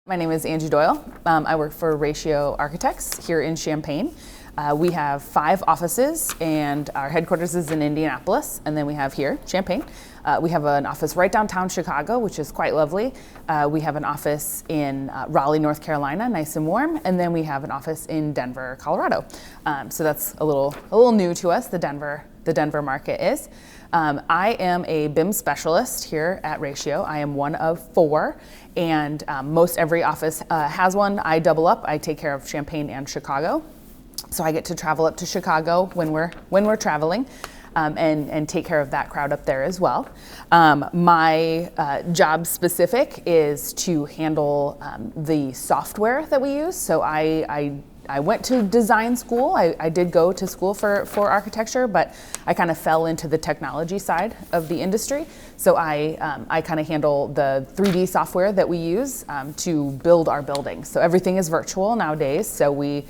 My name is Angie Doyle. I work for Ratio Architects here in Champaign. We have 5 offices, and our headquarters is in Indianapolis, and then we have here, Champaign. We have an office right downtown Chicago, which is quite lovely. We have an office in Raleigh, North Carolina, nice and warm, and then we have an office in Denver, Colorado. So that's a little new to us, the Denver market is. I am a BIM specialist here at Ratio. I am one of 4, and most every office has one. I double up. I take care of Champaign and Chicago. So I get to travel up to Chicago when we're traveling, and take care of that crowd up there as well. My job specific is to handle the software that we use. So I went to design school. I did go to school for architecture, but I kind of fell into the technology side of the industry. So I kind of handle the 3D software that we use to build our buildings. So everything is virtual nowadays. So we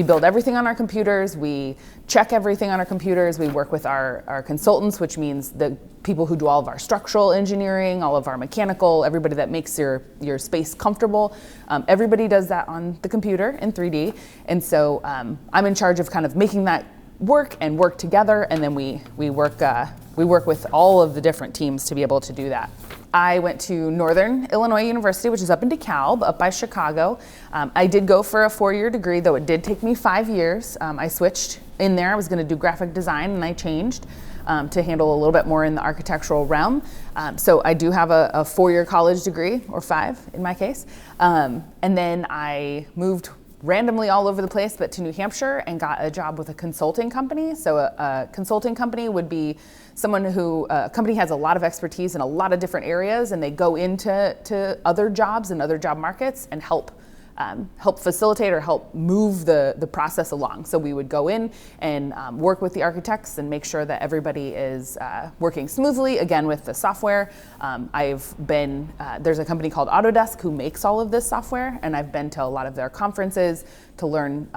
build everything on our computers, we check everything on our computers, we work with our consultants, which means the people who do all of our structural engineering, all of our mechanical, everybody that makes your space comfortable. Everybody does that on the computer in 3D. And so I'm in charge of kind of making that work together, and then we work with all of the different teams to be able to do that. I went to Northern Illinois University, which is up in DeKalb, up by Chicago. I did go for a 4-year degree, though it did take me 5 years. I switched in there. I was going to do graphic design, and I changed to handle a little bit more in the architectural realm. So I do have a 4-year college degree, or 5 in my case. And then I moved randomly all over the place, but to New Hampshire, and got a job with a consulting company. So a consulting company would be someone who, a company has a lot of expertise in a lot of different areas, and they go into other jobs and other job markets and help facilitate or help move the process along. So we would go in and work with the architects and make sure that everybody is working smoothly, again, with the software. There's a company called Autodesk who makes all of this software, and I've been to a lot of their conferences to learn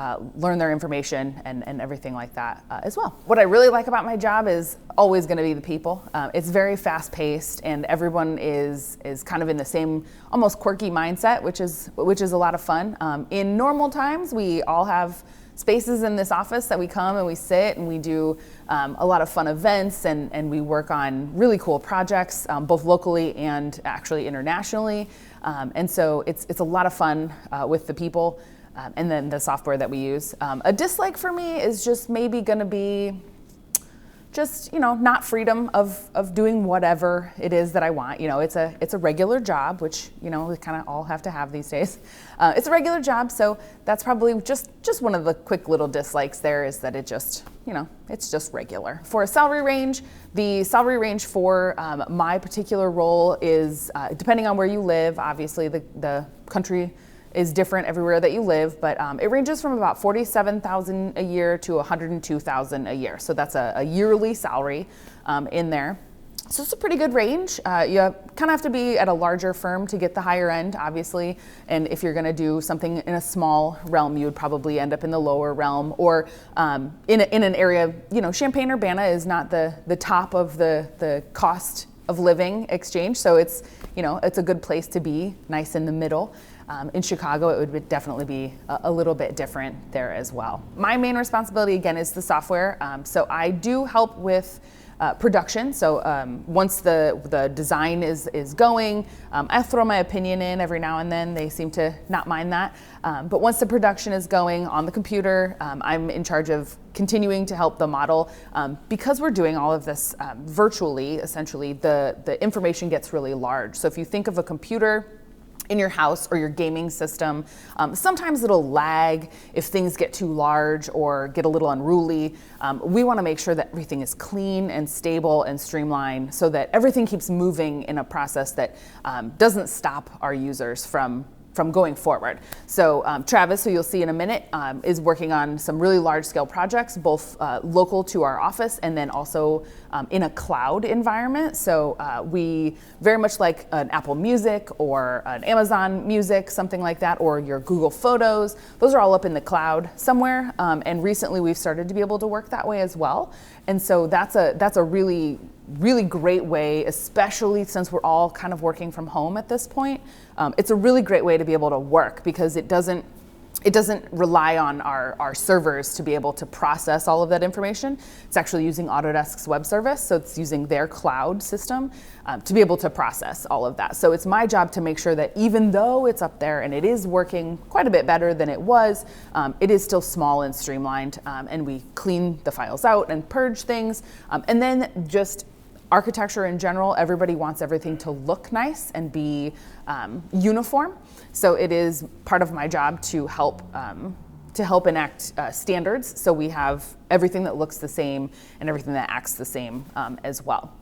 their information and everything like that as well. What I really like about my job is always going to be the people. It's very fast-paced, and everyone is kind of in the same almost quirky mindset, which is a lot of fun. In normal times, we all have spaces in this office that we come and we sit and we do a lot of fun events, and we work on really cool projects, both locally and actually internationally. And so it's a lot of fun with the people. And then the software that we use. A dislike for me is just maybe going to be just, not freedom of doing whatever it is that I want. It's a regular job, which, we kind of all have to have these days. It's a regular job, so that's probably just one of the quick little dislikes there, is that it just, it's just regular. For a salary range, the salary range for my particular role is, depending on where you live, obviously the country is different everywhere that you live, but it ranges from about $47,000 a year to $102,000 a year. So that's a yearly salary in there. So it's a pretty good range. You kind of have to be at a larger firm to get the higher end, obviously. And if you're going to do something in a small realm, you would probably end up in the lower realm, or in an area, Champaign-Urbana is not the top of the cost of living exchange. So it's a good place to be, nice in the middle. In Chicago, it would definitely be a little bit different there as well. My main responsibility, again, is the software. So I do help with production. So once the design is going, I throw my opinion in every now and then. They seem to not mind that. But once the production is going on the computer, I'm in charge of continuing to help the model. Because we're doing all of this virtually, essentially, the information gets really large. So if you think of a computer in your house or your gaming system, sometimes it'll lag if things get too large or get a little unruly. We want to make sure that everything is clean and stable and streamlined, so that everything keeps moving in a process that doesn't stop our users from going forward. So Travis, who you'll see in a minute, is working on some really large-scale projects, both local to our office and then also in a cloud environment. So we very much like an Apple Music or an Amazon Music, something like that, or your Google Photos. Those are all up in the cloud somewhere, and recently we've started to be able to work that way as well. And so that's a really really great way, especially since we're all kind of working from home at this point. It's a really great way to be able to work because it doesn't rely on our servers to be able to process all of that information. It's actually using Autodesk's web service, so it's using their cloud system to be able to process all of that. So it's my job to make sure that even though it's up there and it is working quite a bit better than it was, it is still small and streamlined, and we clean the files out and purge things. And then just architecture in general, everybody wants everything to look nice and be uniform. So it is part of my job to help enact standards. So we have everything that looks the same and everything that acts the same as well.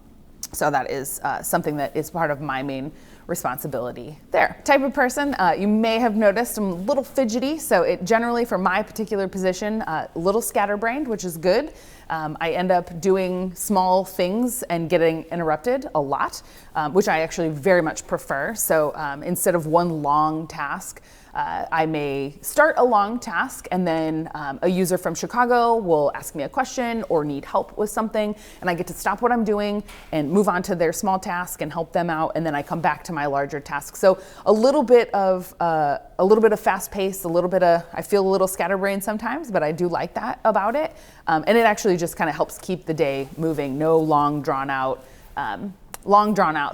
So that is something that is part of my main responsibility there. Type of person, you may have noticed I'm a little fidgety, so it generally, for my particular position, a little scatterbrained, which is good. I end up doing small things and getting interrupted a lot, which I actually very much prefer. So instead of one long task, I may start a long task and then a user from Chicago will ask me a question or need help with something, and I get to stop what I'm doing and move on to their small task and help them out, and then I come back to my larger task. So a little bit of fast pace, I feel a little scatterbrained sometimes, but I do like that about it, and it actually just kind of helps keep the day moving. No long drawn out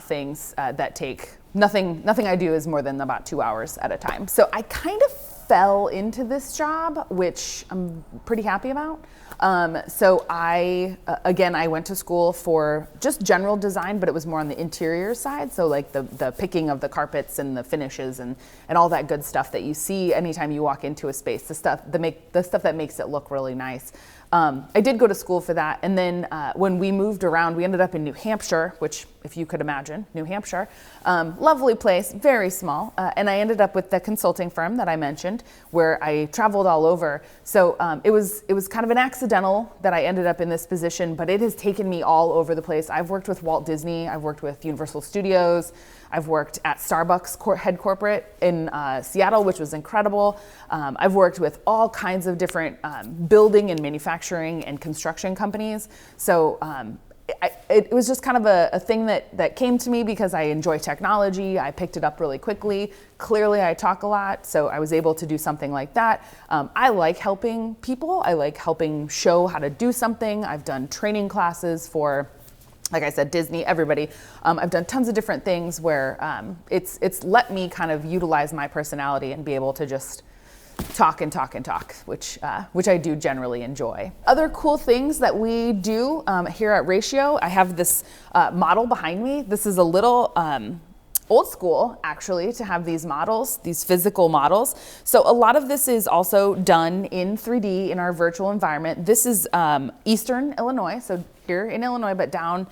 things that take. Nothing I do is more than about 2 hours at a time. So I kind of fell into this job, which I'm pretty happy about. So I went to school for just general design, but it was more on the interior side. So like the picking of the carpets and the finishes and all that good stuff that you see anytime you walk into a space, the stuff that makes it look really nice. I did go to school for that, and then when we moved around, we ended up in New Hampshire, which, if you could imagine, New Hampshire, lovely place, very small, and I ended up with the consulting firm that I mentioned, where I traveled all over. So it was kind of an accidental that I ended up in this position, but it has taken me all over the place. I've worked with Walt Disney, I've worked with Universal Studios, I've worked at Starbucks head corporate in Seattle, which was incredible. I've worked with all kinds of different building and manufacturing and construction companies. So it was just kind of a thing that came to me because I enjoy technology. I picked it up really quickly. Clearly, I talk a lot, so I was able to do something like that. I like helping people. I like helping show how to do something. I've done training classes for, like I said, Disney, everybody. I've done tons of different things where it's let me kind of utilize my personality and be able to just talk and talk and talk, which I do generally enjoy. Other cool things that we do here at Ratio, I have this model behind me. This is a little old school, actually, to have these models, these physical models. So a lot of this is also done in 3D in our virtual environment. This is Eastern Illinois, so here in Illinois, but down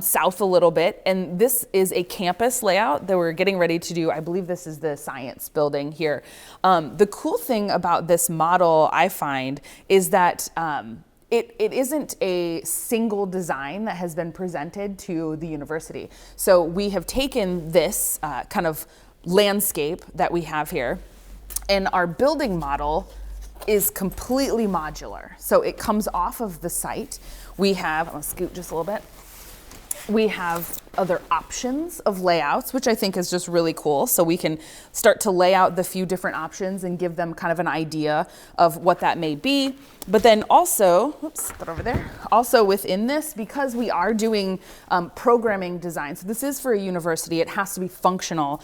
south a little bit. And this is a campus layout that we're getting ready to do. I believe this is the science building here. The cool thing about this model, I find, is that it isn't a single design that has been presented to the university. So we have taken this kind of landscape that we have here, and our building model is completely modular. So it comes off of the site. We have, I'm gonna scoot just a little bit. We have other options of layouts, which I think is just really cool. So we can start to lay out the few different options and give them kind of an idea of what that may be. But then also, oops, put over there. Also within this, because we are doing programming design, so this is for a university, it has to be functional.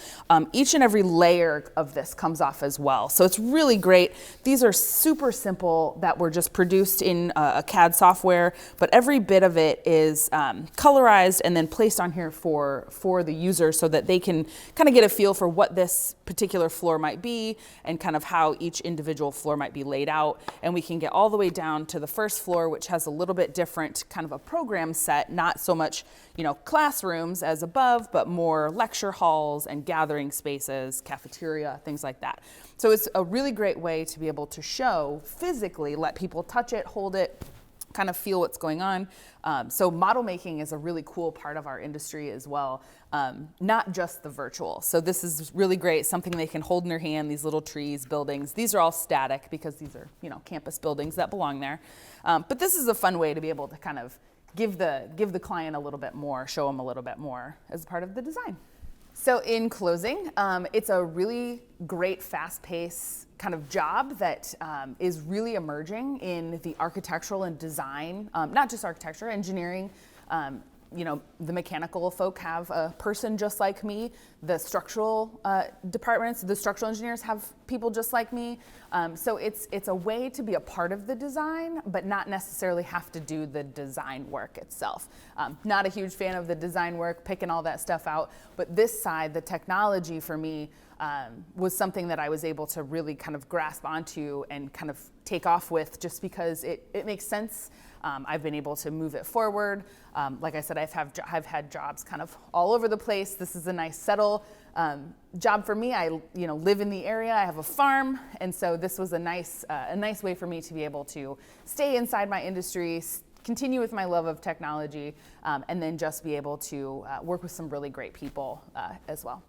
Each and every layer of this comes off as well. So it's really great. These are super simple that were just produced in a CAD software, but every bit of it is colorized and then placed on here for the user so that they can kind of get a feel for what this particular floor might be and kind of how each individual floor might be laid out. And we can get all the way down to the first floor, which has a little bit different kind of a program set, not so much, classrooms as above, but more lecture halls and gathering spaces, cafeteria, things like that. So it's a really great way to be able to show physically, let people touch it, hold it, kind of feel what's going on. So model making is a really cool part of our industry as well, not just the virtual. So this is really great, something they can hold in their hand, these little trees, buildings. These are all static because these are, campus buildings that belong there. But this is a fun way to be able to kind of give the client a little bit more, show them a little bit more as part of the design. So in closing, it's a really great fast-paced kind of job that is really emerging in the architectural and design, not just architecture, engineering. The mechanical folk have a person just like me. The structural departments, the structural engineers have people just like me. So it's a way to be a part of the design, but not necessarily have to do the design work itself. Not a huge fan of the design work, picking all that stuff out, but this side, the technology for me, was something that I was able to really kind of grasp onto and kind of take off with, just because it makes sense. I've been able to move it forward. Like I said, I've had jobs kind of all over the place. This is a nice settle job for me. I live in the area. I have a farm, and so this was a nice way for me to be able to stay inside my industry, continue with my love of technology, and then just be able to work with some really great people as well.